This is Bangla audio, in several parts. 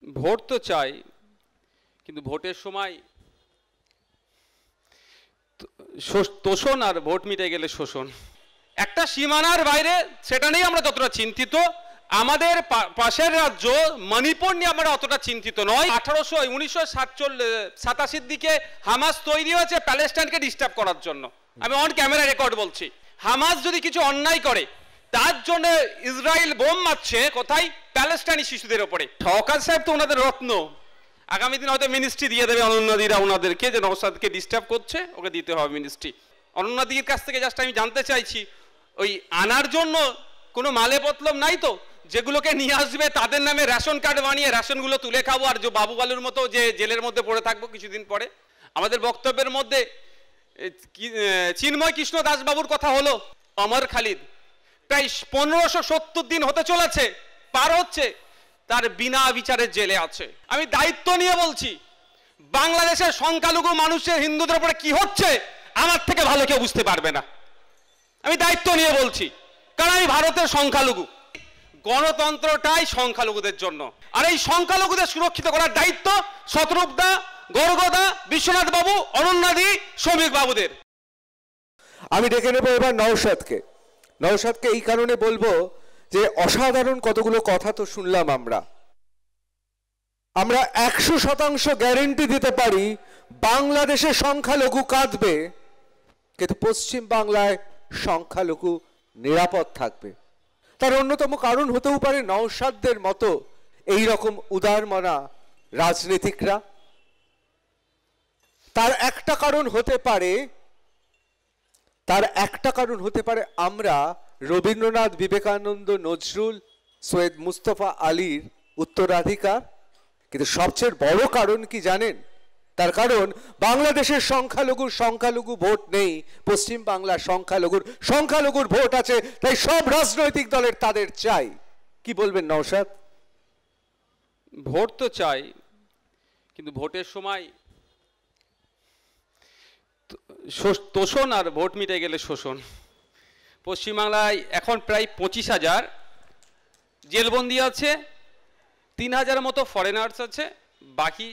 ভোট তো চাই, কিন্তু ভোটের সময় তোষণ আর ভোট মিটে গেলে শোষণ। একটা সীমানার বাইরে সেটা নিয়ে আমরা যতটা চিন্তিত, আমাদের পাশের রাজ্য মণিপুর নিয়ে আমরা অতটা চিন্তিত নয়। 1987 দিকে হামাস তৈরি হয়েছে প্যালেস্টাইনকে ডিস্টার্ব করার জন্য। আমি অন ক্যামেরা রেকর্ড বলছি, হামাস যদি কিছু অন্যায় করে তার জন্য ইসরায়েল বোম মারছে কোথায়? প্যালেস্টাইনি শিশুদের ওপরে। সরকার সাহেব তো ওনাদের রত্ন, আগামী দিন হয়তো মিনিস্ট্রি দিয়ে দেবে অনন্যাদিরা ওনাদেরকে, যে নওশাদকে ডিস্টার্ব করছে ওকে দিতে হবে মিনিস্ট্রি। অনন্যাদির কাছ থেকে জাস্ট আমি জানতে চাইছি, ওই আনার জন্য কোনো মালে মতলব নাই তো? যেগুলোকে নিয়ে আসবে তাদের নামে রেশন কার্ড বানিয়ে রেশনগুলো তুলে খাবো, আর যে বাবু বালুর মতো যে জেলের মধ্যে পড়ে থাকবো কিছুদিন পরে। আমাদের বক্তব্যের মধ্যে চিন্ময় কৃষ্ণ দাস বাবুর কথা হলো। অমর খালিদ প্রায় 1570 দিন হতে চলেছে, পার হচ্ছে, তার বিনা বিচারের জেলে আছে। আমি দায়িত্ব নিয়ে বলছি, বাংলাদেশের সংখ্যালঘু মানুষের হিন্দুদের উপরে কি হচ্ছে আমার থেকে ভালো কেউ বুঝতে পারবে না। আমি দায়িত্ব নিয়ে বলছি, কারণ আমি ভারতের সংখ্যালঘু। গণতন্ত্রটাই সংখ্যালঘুদের জন্য, আর এই সংখ্যালঘুদের সুরক্ষিত করার দায়িত্ব শতরূপদা, গর্গদা, বিশ্বনাথ বাবু, অনন্যাদি, শ্রমিক বাবুদের। আমি ডেকে নেবো এবার নওশাদকে। নওশাদকে এই কারণে বলবো যে অসাধারণ কতগুলো কথা তো শুনলাম আমরা 100% গ্যারেন্টি দিতে পারি বাংলাদেশে সংখ্যালঘু কাঁদবে, কিন্তু পশ্চিম বাংলায় সংখ্যালঘু নিরাপদ থাকবে। তার অন্যতম কারণ হতেও পারে নওশাদদের মতো এই রকম উদারমনা রাজনীতিকরা। তার একটা কারণ হতে পারে আমরা রবীন্দ্রনাথ, বিবেকানন্দ, নজরুল, সৈয়দ মুস্তফা আলীর উত্তরাধিকার। কিন্তু সবচেয়ে বড় কারণ কি জানেন? তার কারণ বাংলাদেশের সংখ্যালঘু ভোট নেই, পশ্চিম বাংলার সংখ্যালঘুর ভোট আছে, তাই সব রাজনৈতিক দলের তাদের চাই। কি বলবেন নওশাদ? ভোট তো চাই, কিন্তু ভোটের সময় তোষণ আর ভোট মিটে গেলে শোষণ। পশ্চিমবাংলায় এখন প্রায় 25,000 জেলবন্দি আছে, 3,000 মতো ফরেনার্স আছে, বাকি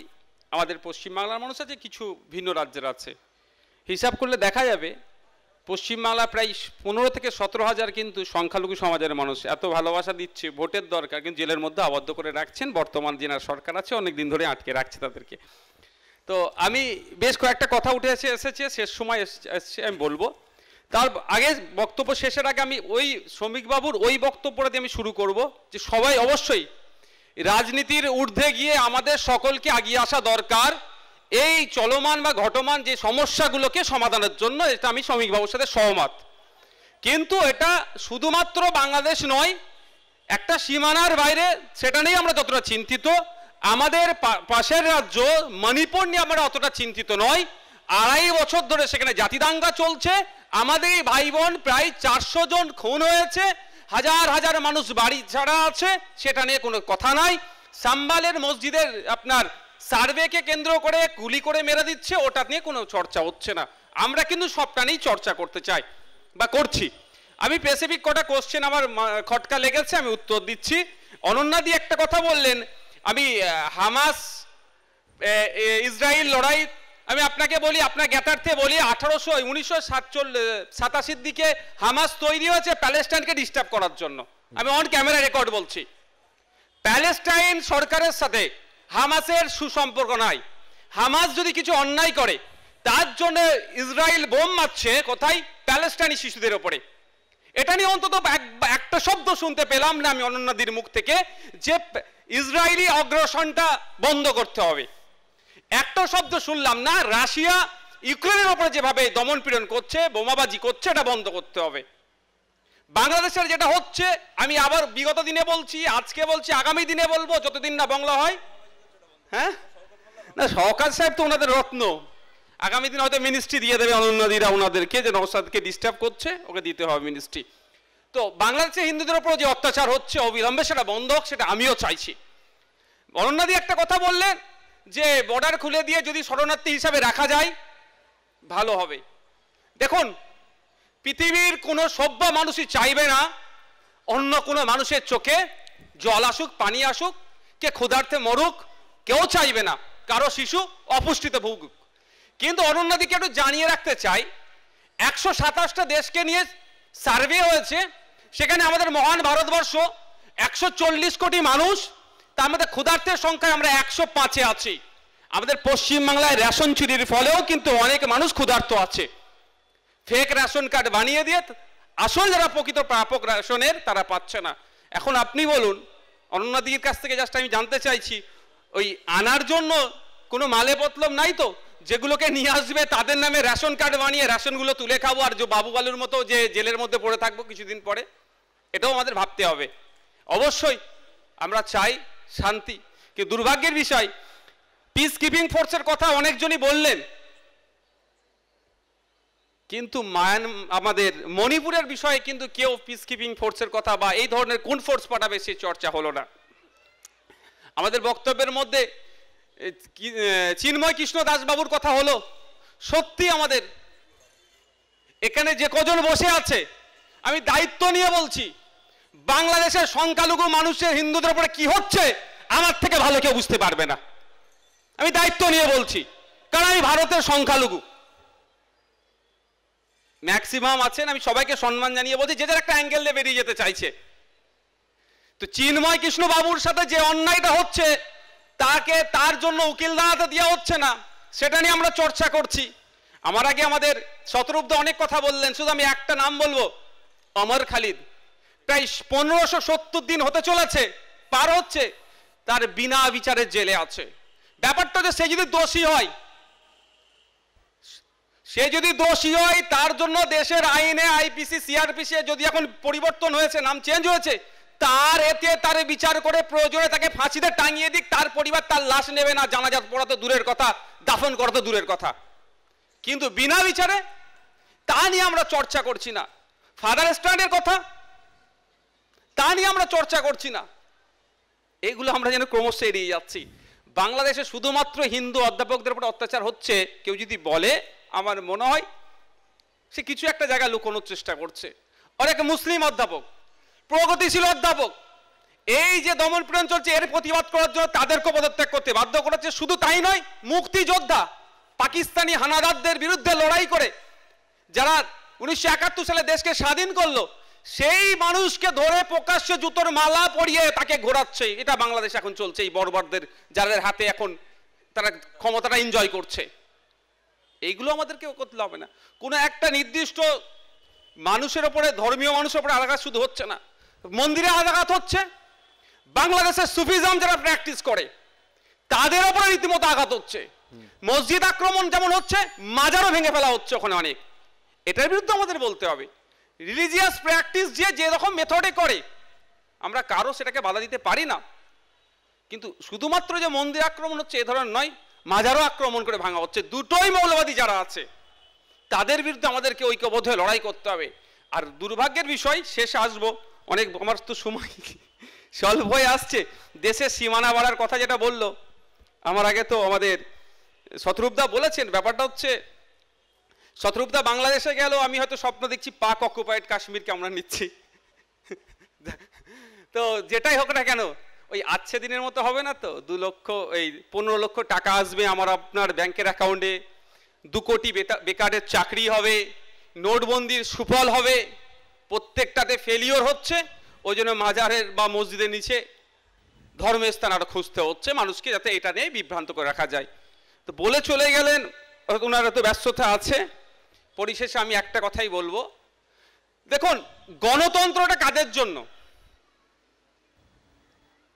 আমাদের পশ্চিমবাংলার মানুষ আছে, কিছু ভিন্ন রাজ্যের আছে। হিসাব করলে দেখা যাবে পশ্চিমবাংলা প্রায় 15 থেকে 17,000 কিন্তু সংখ্যালঘু সমাজের মানুষ। এত ভালোবাসা দিচ্ছে, ভোটের দরকার, কিন্তু জেলের মধ্যে আবদ্ধ করে রাখছেন বর্তমান যেনার সরকার আছে, অনেক দিন ধরে আটকে রাখছে তাদেরকে। তো আমি বেশ কয়েকটা কথা উঠে এসেছে, শেষ সময় এসছে, আমি বলবো। তার আগে বক্তব্য শেষের আগে আমি ওই শ্রমিকবাবুর ওই বক্তব্যটা দিয়ে আমি শুরু করব, যে সবাই অবশ্যই রাজনীতির ঊর্ধ্বে গিয়ে আমাদের সকলকে এগিয়ে আসা দরকার এই চলমান বা ঘটমান যে সমস্যাগুলোকে সমাধানের জন্য। এটা আমি শ্রমিকবাবুর সাথে সহমত, কিন্তু এটা শুধুমাত্র বাংলাদেশ নয়, একটা সীমানার বাইরে সেটা নিয়ে আমরা যতটা চিন্তিত, আমাদের পাশের রাজ্য মণিপুর নিয়ে আমরা অতটা চিন্তিত নয়। 2.5 বছর ধরে সেখানে জাতিদাঙ্গা চলছে, আমাদের ভাই বোন প্রায় 400 জন খুন হয়েছে, হাজার হাজার মানুষ বাড়ি ছাড়া আছে, সেটা নিয়ে কোনো কথা নাই। সাম্বালের মসজিদের আপনার সার্ভেকে কেন্দ্র করে গুলি করে মেরে দিচ্ছে, ওটা নিয়ে কোনো চর্চা হচ্ছে না। আমরা কিন্তু সবটা নিয়েই চর্চা করতে চাই বা করছি। আমি স্পেসিফিক কটা কোশ্চেন আমার খটকা লেগেছে, আমি উত্তর দিচ্ছি। অনন্যাদি একটা কথা বললেন, আমি হামাস ইসরায়েল লড়াই, আমি আপনাকে বলি, আপনার জ্ঞাতার্থে বলি, 1987 দিকে হামাস তৈরি হয়েছে প্যালেস্টাইনকে ডিস্টার্ব করার জন্য। আমি অন ক্যামেরা রেকর্ড বলছি, প্যালেস্টাইন সরকারের সাথে হামাসের সুসম্পর্ক নাই। হামাস যদি কিছু অন্যায় করে তার জন্য ইসরায়েল বোম মারছে কোথায়? প্যালেস্টাইনি শিশুদের ওপরে। এটা নিয়ে অন্তত একটা শব্দ শুনতে পেলাম না আমি অনন্যাদির মুখ থেকে, যে ইসরায়েলি অগ্রাসনটা বন্ধ করতে হবে। একটা শব্দ শুনলাম না রাশিয়া ইউক্রেনের ওপরে যেভাবে দমনপীড়ন করছে, বোমাবাজি করছে, এটা বন্ধ করতে হবে। বাংলাদেশের যেটা হচ্ছে, আমি আবার বিগত দিনে বলছি, আজকে বলছি, আগামী দিনে বলবো, যতদিন না বাংলা হয়। হ্যাঁ, না সরকার সাহেব তো ওনাদের রত্ন, আগামী দিন হয়তো মিনিস্ট্রি দিয়ে দেবে অনন্যাদিরা ওনাদেরকে, যে নওশাদকে ডিস্টার্ব করছে ওকে দিতে হবে মিনিস্ট্রি। তো বাংলাদেশে হিন্দুদের উপর যে অত্যাচার হচ্ছে অবিলম্বে সেটা বন্ধ হোক, সেটা আমিও চাইছি। অনন্যাদি একটা কথা বললেন যে বর্ডার খুলে দিয়ে যদি শরণার্থী হিসাবে রাখা যায় ভালো হবে। দেখুন, পৃথিবীর কোনো সভ্য মানুষই চাইবে না অন্য কোনো মানুষের চোখে জল আসুক, পানি আসুক, কে ক্ষুধার্থে মরুক, কেউ চাইবে না কারো শিশু অপুষ্টিতে ভুগুক। কিন্তু অনন্যাদিকে একটু জানিয়ে রাখতে চাই, 127টা দেশকে নিয়ে সার্ভে হয়েছে, সেখানে আমাদের মহান ভারতবর্ষ 140 কোটি মানুষ, তার মধ্যে ক্ষুধার্তের সংখ্যায় আমরা 105-এ আছি। আমাদের পশ্চিমবাংলায় রেশন চুরির ফলেও কিন্তু অনেক মানুষ ক্ষুধার্ত আছে। ফেক রেশন কার্ড বানিয়ে দিয়ে আসল যারা প্রকৃত প্রাপক রেশনের তারা পাচ্ছে না। এখন আপনি বলুন, অনন্যাদির কাছ থেকে জাস্ট আমি জানতে চাইছি, ওই আনার জন্য কোনো মালে মতলব নাই তো? যেগুলোকে নিয়ে আসবে তাদের নামে রেশন কার্ড বানিয়ে রেশনগুলো তুলে খাবো, আর যে বাবু বালুর মতো যে জেলের মধ্যে পড়ে থাকবো কিছুদিন পরে? এটাও আমাদের ভাবতে হবে। অবশ্যই আমরা চাই শান্তি, কিন্তু দুর্ভাগ্যের বিষয় পিস কিপিং ফোর্সের কথা অনেকজনই বললেন, কিন্তু আমাদের মণিপুরের বিষয়ে কিন্তু কেউ পিস কিপিং ফোর্সের কথা বা এই ধরনের কোন ফোর্স পাঠাবে সে চর্চা হলো না। আমাদের বক্তব্যের মধ্যে চিন্ময় কৃষ্ণ দাসবাবুর কথা হলো। সত্যি আমাদের এখানে যে কজন বসে আছে, আমি দায়িত্ব নিয়ে বলছি, বাংলাদেশের সংখ্যালঘু মানুষের হিন্দুদের উপরে কি হচ্ছে আমার থেকে ভালো কেউ বুঝতে পারবে না। আমি দায়িত্ব নিয়ে বলছি, কারণ আমি ভারতের সংখ্যালঘু। ম্যাক্সিমাম আছেন, আমি সবাইকে সম্মান জানিয়ে বলছি, যে যার একটা অ্যাঙ্গেল দিয়ে বেরিয়ে যেতে চাইছে। তো চিন্ময় কৃষ্ণ বাবুর সাথে যে অন্যায়টা হচ্ছে, তাকে তার জন্য উকিল দাঁড়াতে দেওয়া হচ্ছে না, সেটা নিয়ে আমরা চর্চা করছি। আমার আগে আমাদের শতরূপদা অনেক কথা বললেন, শুধু আমি একটা নাম বলবো, অমর খালিদ। প্রায় 1570 দিন হতে চলেছে, পার হচ্ছে, তার বিনা বিচারে জেলে আছে। ব্যাপারটা যে সে যদি দোষী হয়, তার জন্য দেশের আইনে আইপিসি সিআরপিসি যদি এখন পরিবর্তন হয়েছে, নাম চেঞ্জ হয়েছে, তার বিচার করে প্রয়োজনে তাকে ফাঁসিতে টাঙিয়ে দিক, তার পরিবার তার লাশ নেবে না, জানাজা পড়া তো দূরের কথা, দাফন করা তো দূরের কথা। কিন্তু বিনা বিচারে, তা নিয়ে আমরা চর্চা করছি না। ফাদার স্ট্যান্ডের কথা, তা নিয়ে আমরা চর্চা করছি না। এইগুলো আমরা যেন ক্রমশ এড়িয়ে যাচ্ছি। বাংলাদেশে শুধুমাত্র হিন্দু অধ্যাপকদের উপর অত্যাচার হচ্ছে কেউ যদি বলে, আমার মনে হয় সে কিছু একটা জায়গায় লুকোনোর চেষ্টা করছে। অনেক মুসলিম অধ্যাপক, প্রগতিশীল অধ্যাপক, এই যে দমন পীড়ন চলছে এর প্রতিবাদ করার জন্য তাদেরকে পদত্যাগ করতে বাধ্য করেছে। শুধু তাই নয়, মুক্তিযোদ্ধা পাকিস্তানি হানাদারদের বিরুদ্ধে লড়াই করে যারা 1971 সালে দেশকে স্বাধীন করলো, সেই মানুষকে ধরে প্রকাশ্যে জুতোর মালা পরিয়ে তাকে ঘোরাচ্ছে। এটা বাংলাদেশ এখন চলছে, এই বর্বরদের যাদের হাতে এখন তারা ক্ষমতাটা এনজয় করছে। এইগুলো আমাদেরকে করতে হবে না। কোনো একটা নির্দিষ্ট মানুষের ওপরে, ধর্মীয় মানুষের ওপরে আঘাত শুধু হচ্ছে না, মন্দিরে আঘাত হচ্ছে, বাংলাদেশের সুফিজম যারা প্র্যাকটিস করে তাদের ওপরে রীতিমতো আঘাত হচ্ছে, মসজিদ আক্রমণ যেমন হচ্ছে, মাজারও ভেঙে ফেলা হচ্ছে ওখানে অনেক। এটার বিরুদ্ধে আমাদের বলতে হবে। রিলিজিয়াস প্র্যাকটিস যে রকম মেথডে করে, আমরা কারো সেটাকে বাধা দিতে পারি না, কিন্তু শুধুমাত্র যে মন্দির আক্রমণ হচ্ছে এ ধরনের নয়, মাজারও আক্রমণ করে ভাঙা হচ্ছে। দুটোই মৌলবাদী যারা আছে তাদের বিরুদ্ধে আমাদেরকে ঐক্যবদ্ধ হয়ে লড়াই করতে হবে। আর দুর্ভাগ্যের বিষয়, শেষে আসবো, অনেক আমার তো সময় স্বল্প হয়ে আসছে। দেশের সীমানা বাড়ার কথা যেটা বললো, আমার আগে তো আমাদের শতরূপদা বলেছেন, ব্যাপারটা হচ্ছে শতরূপদা বাংলাদেশে গেল, আমি হয়তো স্বপ্ন দেখছি পাক অকুপাইড কাশ্মীরকে আমরা নিচ্ছি। তো যেটাই হোক না কেন, ওই আচ্ছে দিনের মতো হবে না তো। 15 লক্ষ টাকা আসবে আমার আপনার ব্যাংকের অ্যাকাউন্টে, 2 কোটি বেকারের চাকরি হবে, নোটবন্দির সুফল হবে, প্রত্যেকটাতে ফেলিওর হচ্ছে। ওই জন্য মাজারের বা মসজিদের নিচে ধর্মের স্থান আরো খুঁজতে হচ্ছে মানুষকে, যাতে এটা নিয়ে বিভ্রান্ত করে রাখা যায়। তো বলে চলে গেলেন, ওনারা তো ব্যস্ততা আছে। পরিশেষে আমি একটা কথাই বলবো, দেখুন, গণতন্ত্রটা কাদের জন্য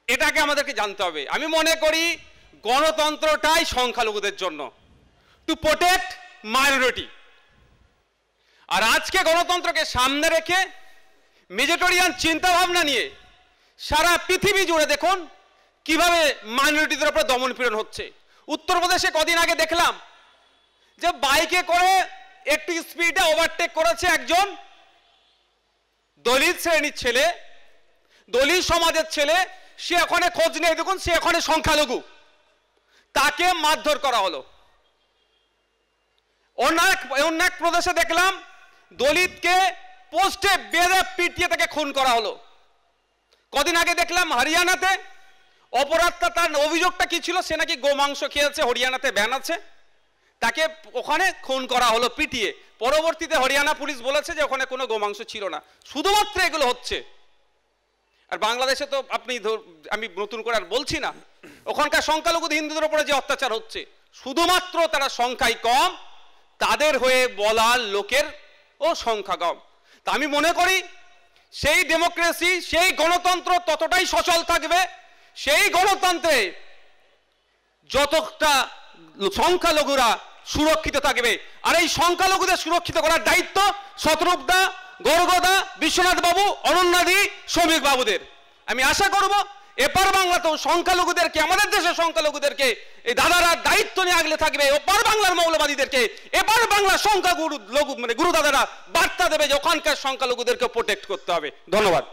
এটাকে আমাদেরকে জানতে হবে। আমি মনে করি গণতন্ত্রটাই সংখ্যালঘুদের জন্য, টু প্রোটেক্ট মাইনরিটি। আর আজকে গণতন্ত্রকে সামনে রেখে মেজরিটেরিয়ান চিন্তা ভাবনা নিয়ে সারা পৃথিবী জুড়ে দেখুন কিভাবে মাইনরিটিদের উপরে দমন পীড়ন হচ্ছে। উত্তরপ্রদেশে কদিন আগে দেখলাম যে বাইকে করে একটু স্পিডে ওভারটেক করেছে একজন দলিত শ্রেণীর ছেলে, দলিত সমাজের ছেলে। সে ওখানে খোঁজ নেই, দেখুন সে ওখানে সংখ্যালঘু, তাকে মারধর করা হলো। অন্য এক প্রদেশে দেখলাম দলিতকে পোস্টে বেঁধে পিটিয়ে তাকে খুন করা হলো। কদিন আগে দেখলাম হরিয়ানাতে অপরাধটা, তার অভিযোগটা কি ছিল? সে নাকি গোমাংস খেয়েছে, হরিয়ানাতে ব্যান আছে, তাকে ওখানে খুন করা হলো পিটিয়ে। পরবর্তীতে হরিয়ানা পুলিশ বলেছে যে ওখানে কোনো গোমাংস ছিল না। শুধুমাত্র এগুলো হচ্ছে। আর বাংলাদেশে তো আমি নতুন করে আর বলছি না, ওখানকার সংখ্যালঘু হিন্দুদের উপরে যে অত্যাচার হচ্ছে, শুধুমাত্র তারা সংখ্যায় কম, তাদের হয়ে বলার লোকের ও সংখ্যা কম। তা আমি মনে করি সেই ডেমোক্রেসি, সেই গণতন্ত্র ততটাই সচল থাকবে, সেই গণতন্ত্রে যতটা সংখ্যালঘুরা সুরক্ষিত থাকবে। আর এই সংখ্যালঘুদের সুরক্ষিত করার দায়িত্ব শতরূপদা, গর্গদা, বিশ্বনাথ বাবু, অনন্যাদি, শ্রমিক বাবুদের। আমি আশা করব এপার বাংলাতেও সংখ্যালঘুদেরকে, আমাদের দেশের সংখ্যালঘুদেরকে এই দাদারা দায়িত্ব নিয়ে আগলে থাকবে। ওপার বাংলার মৌলবাদীদেরকে এপার বাংলার সংখ্যাগুরু গুরু দাদারা বার্তা দেবে যে ওখানকার সংখ্যালঘুদেরকে প্রোটেক্ট করতে হবে। ধন্যবাদ।